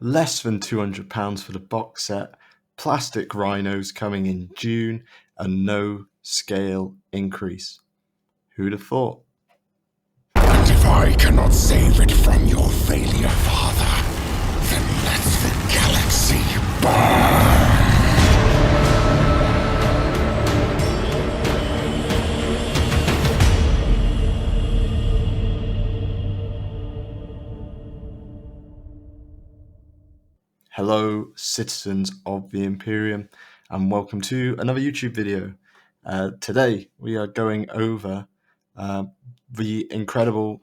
less than £200 for the box set, plastic Rhinos coming in June, and no scale increase. Who'd have thought? And if I cannot save it from your failure, Father, then let the galaxy burn! Hello, citizens of the Imperium, and welcome to another YouTube video. Today, we are going over the incredible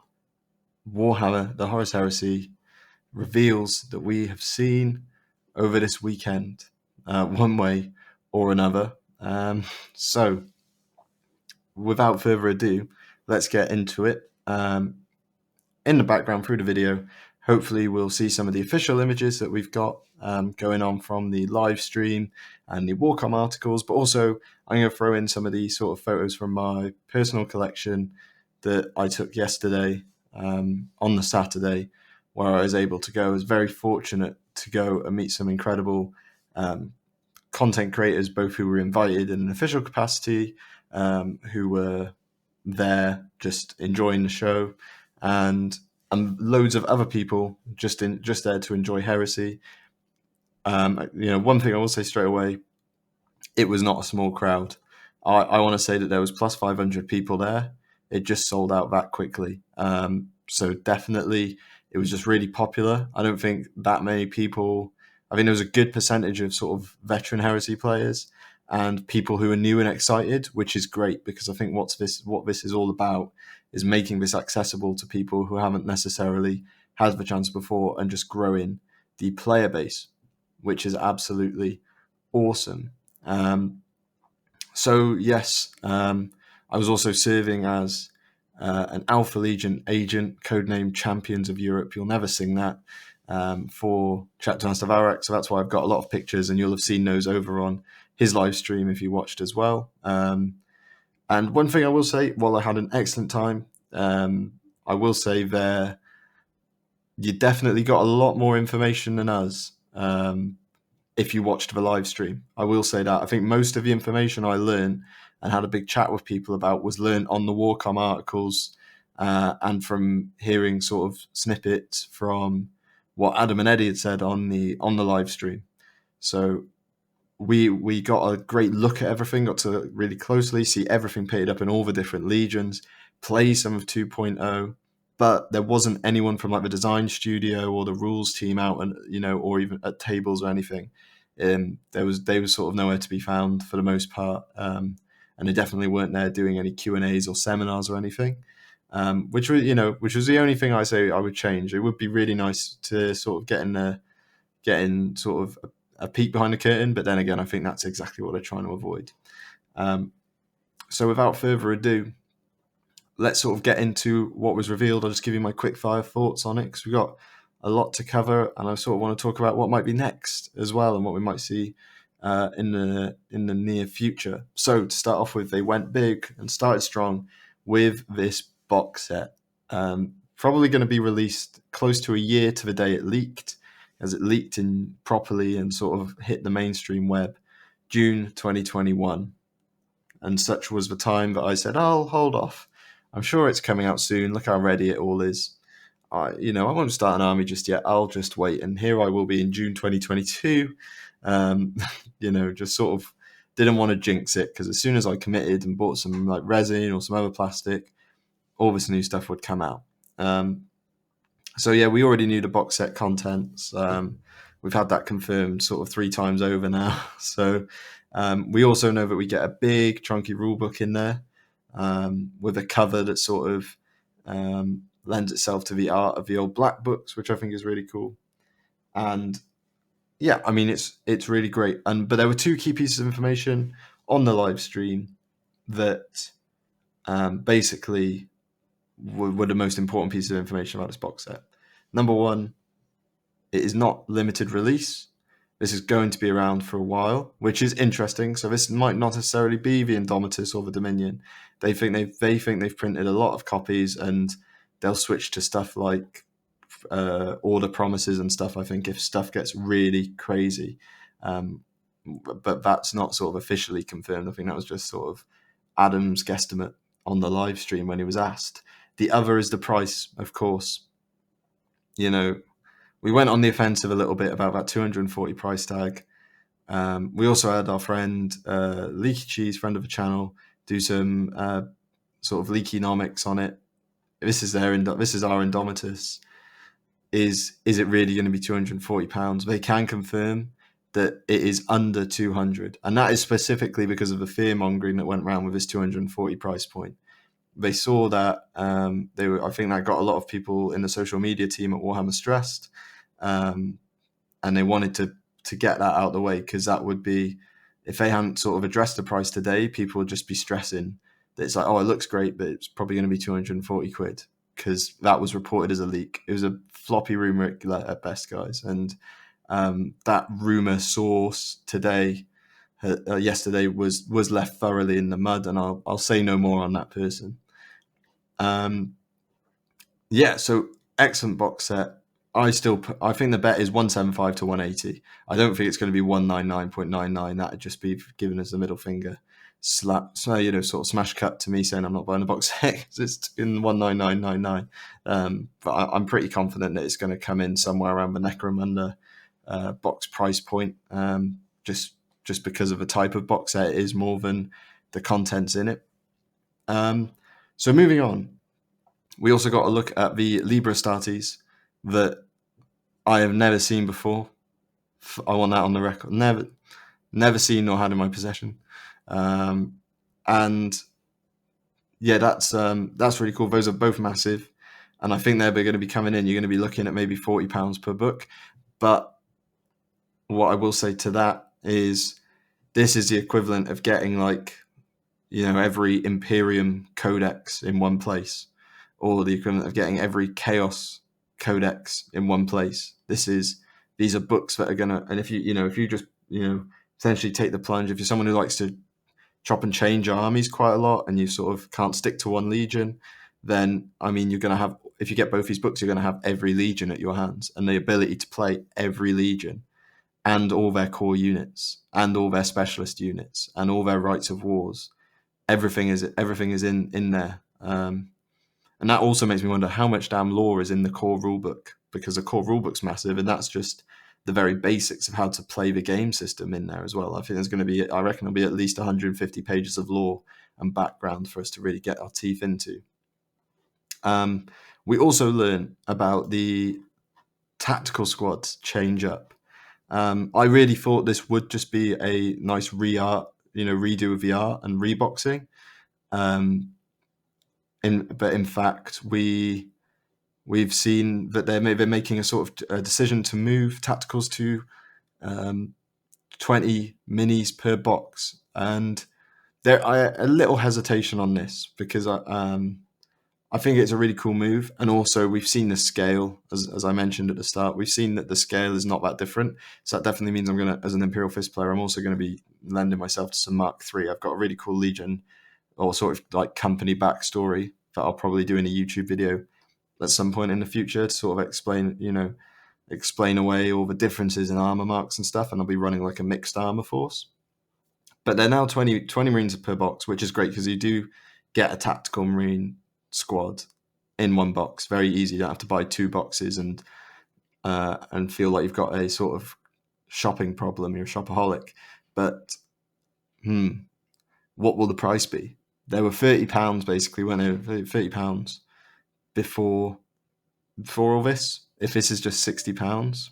Warhammer, the Horus Heresy reveals that we have seen over this weekend, one way or another. So, without further ado, let's get into it. In the background through the video, hopefully we'll see some of the official images that we've got going on from the live stream and the Warcom articles, but also I'm going to throw in some of the sort of photos from my personal collection that I took yesterday on the Saturday, where I was able to go. I was very fortunate to go and meet some incredible content creators, both who were invited in an official capacity, who were there just enjoying the show, and loads of other people just there to enjoy Heresy. One thing I will say straight away, it was not a small crowd. I want to say that there was plus 500 people there. It just sold out that quickly. So definitely it was just really popular. I don't think that many people, I think there was a good percentage of sort of veteran Heresy players and people who are new and excited, which is great, because I think what this is all about is making this accessible to people who haven't necessarily had the chance before and just growing the player base, which is absolutely awesome. So yes, I was also serving as an Alpha Legion agent, codenamed Champions of Europe. You'll never sing that for Chapter Master Varak, so that's why I've got a lot of pictures, and you'll have seen those over on his live stream if you watched as well. And one thing I will say, while I had an excellent time, I will say there, you definitely got a lot more information than us if you watched the live stream. I will say that. I think most of the information I learned and had a big chat with people about was learned on the Warcom articles and from hearing sort of snippets from what Adam and Eddie had said on the live stream. So we got a great look at everything, got to really closely see everything painted up in all the different legions, play some of 2.0, but there wasn't anyone from like the design studio or the rules team out, and or even at tables or anything. They were sort of nowhere to be found for the most part, and they definitely weren't there doing any Q&As or seminars or anything, which was the only thing I say I would change. It would be really nice to sort of get in sort of a peek behind the curtain, but then again, I think that's exactly what they're trying to avoid. So without further ado, let's sort of get into what was revealed. I'll just give you my quick fire thoughts on it, because we've got a lot to cover, and I sort of want to talk about what might be next as well, and what we might see in the near future. So to start off with, they went big and started strong with this box set. Probably going to be released close to a year to the day it leaked, as it leaked in properly and sort of hit the mainstream web June 2021. And such was the time that I said, I'll hold off. I'm sure it's coming out soon. Look how ready it all is. I won't start an army just yet. I'll just wait. And here I will be in June 2022. Just sort of didn't want to jinx it, because as soon as I committed and bought some like resin or some other plastic, all this new stuff would come out. So yeah, we already knew the box set contents. We've had that confirmed sort of 3 times over now. So we also know that we get a big chunky rulebook in there with a cover that sort of lends itself to the art of the old black books, which I think is really cool. And yeah, I mean, it's really great. But there were 2 key pieces of information on the live stream that basically were the most important pieces of information about this box set. Number 1, it is not limited release. This is going to be around for a while, which is interesting. So this might not necessarily be the Indomitus or the Dominion. They think they've printed a lot of copies, and they'll switch to stuff like order promises and stuff, I think, if stuff gets really crazy. But that's not sort of officially confirmed. I think that was just sort of Adam's guesstimate on the live stream when he was asked. The other is the price, of course. You know, we went on the offensive a little bit about that 240 price tag. We also had our friend Leaky Cheese, friend of the channel, do some sort of leakynomics on it. This is our Indomitus. Is it really going to be £240? They can confirm that it is under 200, and that is specifically because of the fear mongering that went around with this 240 price point. They saw that I think that got a lot of people in the social media team at Warhammer stressed, and they wanted to get that out of the way, because that would be, if they hadn't sort of addressed the price today, people would just be stressing that it's like, oh, it looks great, but it's probably going to be 240 quid, because that was reported as a leak. It was a floppy rumor at best, guys, and that rumor source yesterday was left thoroughly in the mud, and I'll say no more on that person. So excellent box set. I think the bet is 175 to 180. I don't think it's going to be 199.99. That'd just be giving us the middle finger slap. So, sort of smash cut to me saying I'm not buying the box set. It's in 199.99. But I'm pretty confident that it's going to come in somewhere around the Necromunda box price point. Just because of the type of box set it is more than the contents in it. So moving on, we also got a look at the Libra Starters that I have never seen before. I want that on the record. Never seen nor had in my possession. And yeah, that's really cool. Those are both massive, and I think they're going to be coming in. You're going to be looking at maybe £40 per book. But what I will say to that is, this is the equivalent of getting every Imperium Codex in one place, or the equivalent of getting every Chaos Codex in one place. These are books that are gonna, and if you just essentially take the plunge, if you're someone who likes to chop and change armies quite a lot, and you sort of can't stick to one legion, then you're gonna have, if you get both these books, you're gonna have every legion at your hands, and the ability to play every legion, and all their core units, and all their specialist units, and all their rights of wars. Everything is in there. And that also makes me wonder how much damn lore is in the core rulebook, because the core rulebook's massive, and that's just the very basics of how to play the game system in there as well. I think there's going to be, I reckon there'll be at least 150 pages of lore and background for us to really get our teeth into. We also learn about the tactical squads change up. I really thought this would just be a nice redo of the art and reboxing. But in fact, we've seen that they're making a sort of a decision to move tacticals to 20 minis per box, and there a little hesitation on this, because I think it's a really cool move, and also we've seen the scale, as I mentioned at the start, we've seen that the scale is not that different. So that definitely means I'm gonna, as an Imperial Fist player, I'm also going to be lending myself to some Mark III. I've got a really cool Legion, or sort of like company backstory, that I'll probably do in a YouTube video at some point in the future to sort of explain away all the differences in armor marks and stuff, and I'll be running like a mixed armor force. But they're now 20 Marines per box, which is great, because you do get a tactical Marine squad in one box. Very easy. You don't have to buy two boxes and feel like you've got a sort of shopping problem. You're a shopaholic. But what will the price be? They were £30 basically, when they were £30 before all this. If this is just £60,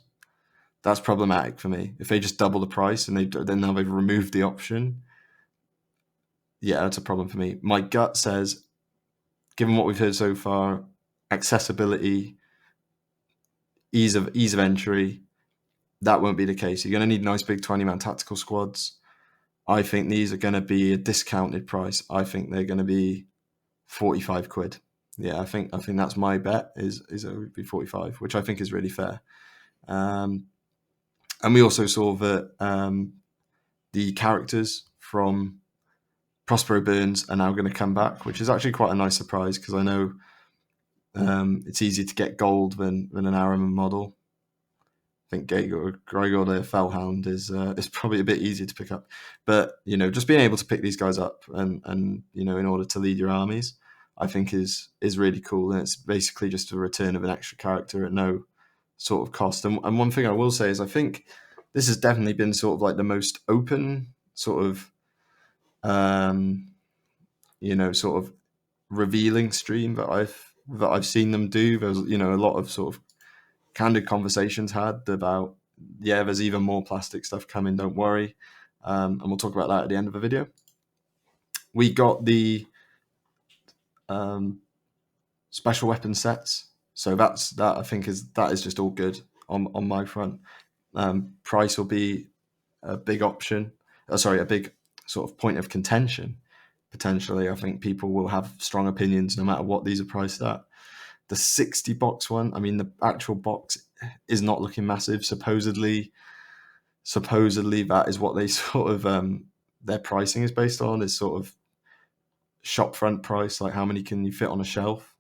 that's problematic for me. If they just double the price and then now they've removed the option, yeah, that's a problem for me. My gut says, given what we've heard so far, accessibility, ease of entry, that won't be the case. You're going to need nice big 20-man tactical squads. I think these are going to be a discounted price. I think they're going to be 45 quid. Yeah, I think that's my bet, is it would be 45, which I think is really fair. And we also saw that the characters from Prospero Burns are now going to come back, which is actually quite a nice surprise, because I know It's easier to get gold than an Araman model. I think Gregor the Fellhound is probably a bit easier to pick up. But, just being able to pick these guys up and in order to lead your armies, I think is really cool. And it's basically just a return of an extra character at no sort of cost. And one thing I will say is I think this has definitely been sort of like the most open sort of, sort of revealing stream that I've seen them do. There's, a lot of sort of candid conversations had about, there's even more plastic stuff coming, don't worry. And we'll talk about that at the end of the video. We got the special weapon sets. So that I think is just all good on my front. Price will be a big option. A big sort of point of contention, potentially. I think people will have strong opinions no matter what these are priced at. The 60 box one, I mean, the actual box is not looking massive. Supposedly that is what they sort of their pricing is based on, is sort of shop front price, like how many can you fit on a shelf.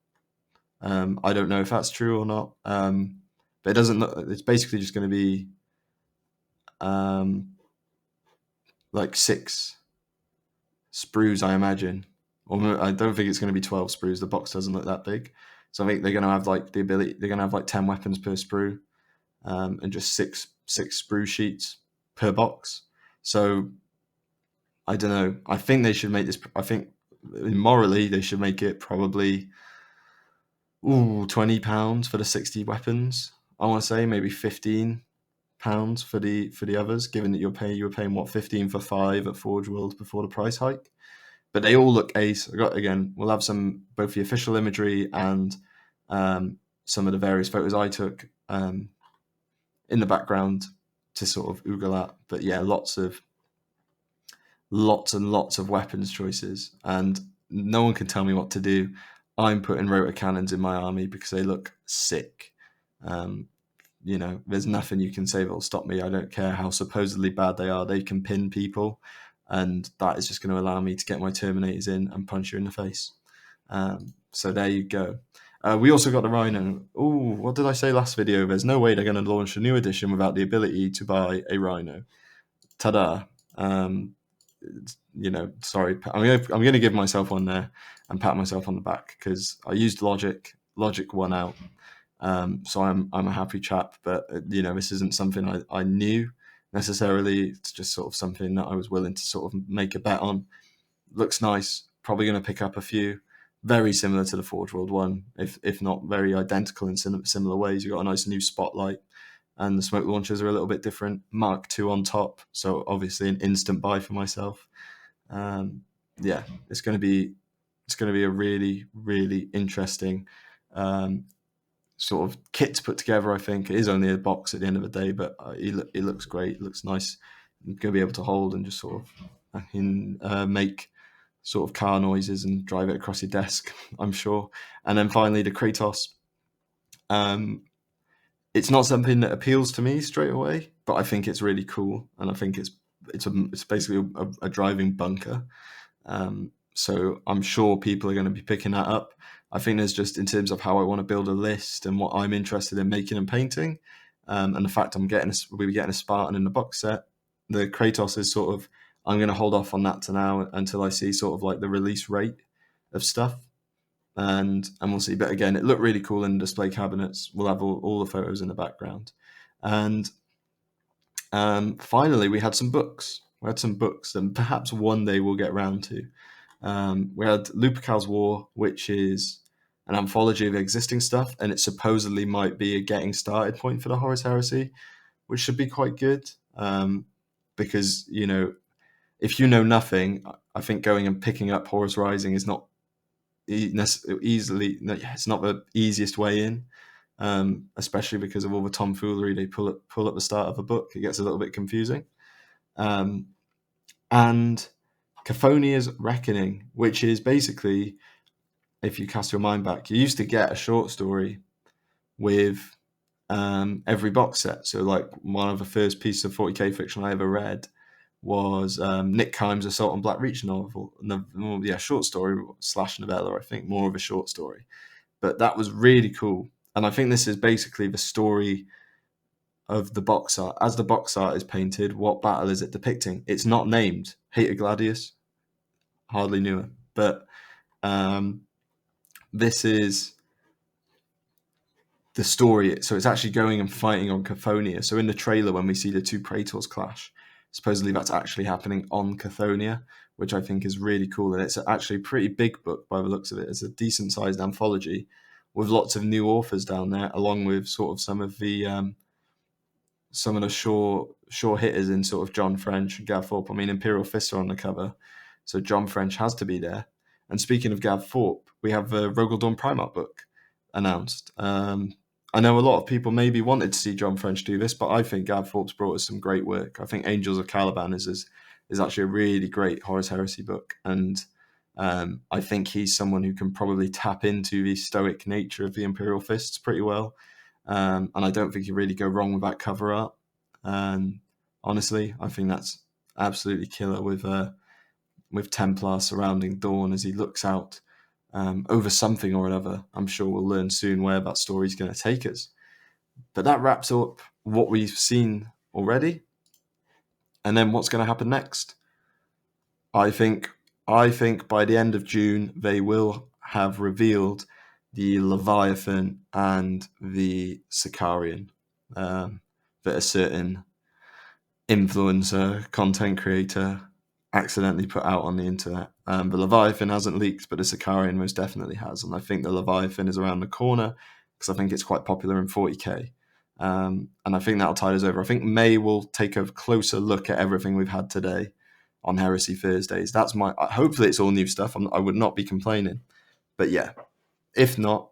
I don't know if that's true or not, but it doesn't look. It's basically just going to be like 6 sprues, I imagine. Or I don't think it's going to be 12 sprues. The box doesn't look that big. So I think they're going to have like the ability. They're going to have like 10 weapons per sprue, and just six sprue sheets per box. So I don't know. I think they should make this. I think morally they should make it probably £20 for the 60 weapons. I want to say maybe £15 for the others. Given that you were paying what, 15 for 5 at Forge World before the price hike. But they all look ace. We'll have both the official imagery and some of the various photos I took in the background to sort of oogle at. But yeah, lots and lots of weapons choices, and no one can tell me what to do. I'm putting rotor cannons in my army because they look sick. There's nothing you can say that'll stop me. I don't care how supposedly bad they are. They can pin people, and that is just going to allow me to get my Terminators in and punch you in the face. So there you go. We also got the Rhino. What did I say last video? There's no way they're going to launch a new edition without the ability to buy a Rhino. Ta-da. Sorry. I'm going to give myself one there and pat myself on the back because I used Logic won out. So I'm a happy chap, but this isn't something I knew necessarily. It's just sort of something that I was willing to sort of make a bet on. Looks nice. Probably going to pick up a few. Very similar to the Forge World one, if not very identical in similar ways. You've got a nice new spotlight, and the smoke launchers are a little bit different. Mark II on top, so obviously an instant buy for myself. It's going to be a really, really interesting sort of kit to put together. I think it is only a box at the end of the day, but it looks great. It looks nice. I'm going to be able to hold and just sort of make sort of car noises and drive it across your desk, I'm sure. And then finally the Kratos. It's not something that appeals to me straight away, but I think it's really cool, and I think it's basically a driving bunker. So I'm sure people are going to be picking that up. I think there's just, in terms of how I want to build a list and what I'm interested in making and painting, and the fact we'll be getting a Spartan in the box set. The Kratos is sort of, I'm going to hold off on that to now until I see sort of like the release rate of stuff, and we'll see. But again, it looked really cool in display cabinets. We'll have all the photos in the background. And finally, we had some books. And perhaps one day we'll get around to. We had Lupins War, which is an anthology of existing stuff, and it supposedly might be a getting started point for the Horus Heresy, which should be quite good. Because, if you know nothing, I think going and picking up Horus Rising is not easily. It's not the easiest way in, especially because of all the tomfoolery they pull at the start of a book. It gets a little bit confusing. And Kyronias Reckoning, which is basically, if you cast your mind back, you used to get a short story with every box set. So like one of the first pieces of 40k fiction I ever read was Nick Kime's Assault on Black Reach novel. Short story / novella, I think, more of a short story. But that was really cool. And I think this is basically the story of the box art. As the box art is painted, what battle is it depicting? It's not named. Hated Gladius? Hardly knew it. But this is the story. So it's actually going and fighting on Kyronias. So in the trailer, when we see the two Praetors clash, supposedly that's actually happening on Kyronias, which I think is really cool. And it's actually a pretty big book by the looks of it. It's a decent sized anthology with lots of new authors down there, along with sort of some of the sure hitters in sort of John French and Gav Thorpe. I mean, Imperial Fists are on the cover, so John French has to be there. And speaking of Gav Thorpe, we have the Rogel Dawn Primarch book announced. I know a lot of people maybe wanted to see John French do this, but I think Gav Thorpe's brought us some great work. I think Angels of Caliban is actually a really great Horus Heresy book, and I think he's someone who can probably tap into the stoic nature of the Imperial Fists pretty well. And I don't think you really go wrong with that cover art. Honestly, I think that's absolutely killer with Templar surrounding Dawn as he looks out over something or another. I'm sure we'll learn soon where that story's going to take us. But that wraps up what we've seen already. And then what's going to happen next? I think by the end of June, they will have revealed the Leviathan and the Sicarian that a certain influencer, content creator accidentally put out on the internet. The Leviathan hasn't leaked, but the Sicarian most definitely has. And I think the Leviathan is around the corner because I think it's quite popular in 40k. And I think that'll tide us over. I think May will take a closer look at everything we've had today on Heresy Thursdays. That's hopefully it's all new stuff. I would not be complaining. But yeah, if not,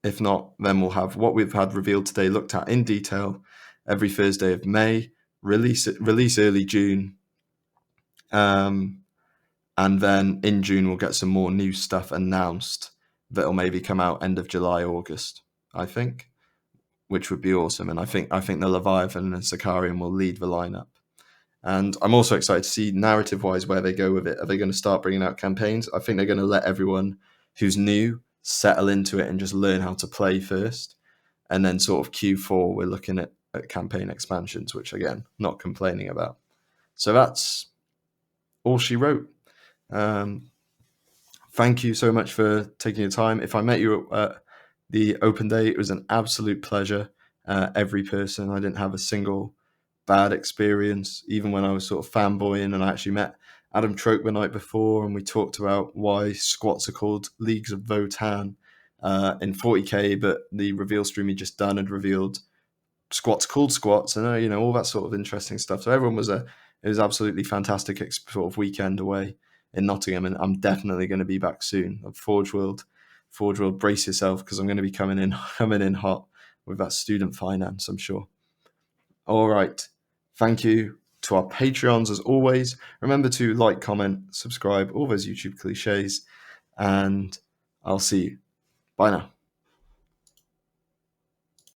then we'll have what we've had revealed today looked at in detail every Thursday of May, release early June. And then in June, we'll get some more new stuff announced that'll maybe come out end of July, August, I think, which would be awesome. And I think the Leviathan and Sicarian will lead the lineup. And I'm also excited to see narrative-wise where they go with it. Are they going to start bringing out campaigns? I think they're going to let everyone who's new settle into it and just learn how to play first. And then sort of Q4, we're looking at campaign expansions, which, again, not complaining about. So that's all she wrote. Thank you so much for taking your time. If I met you at the open day, it was an absolute pleasure. Every person, I didn't have a single bad experience, even when I was sort of fanboying. And I actually met Adam Troke the night before, and we talked about why squats are called Leagues of Votan in 40k, but the reveal stream he just done had revealed squats called squats, and all that sort of interesting stuff. So everyone it was absolutely fantastic sort of weekend away in Nottingham, and I'm definitely going to be back soon. Forge World, brace yourself, because I'm going to be coming in hot with that student finance, I'm sure. All right. Thank you to our Patreons as always. Remember to like, comment, subscribe, all those YouTube cliches, and I'll see you. Bye now.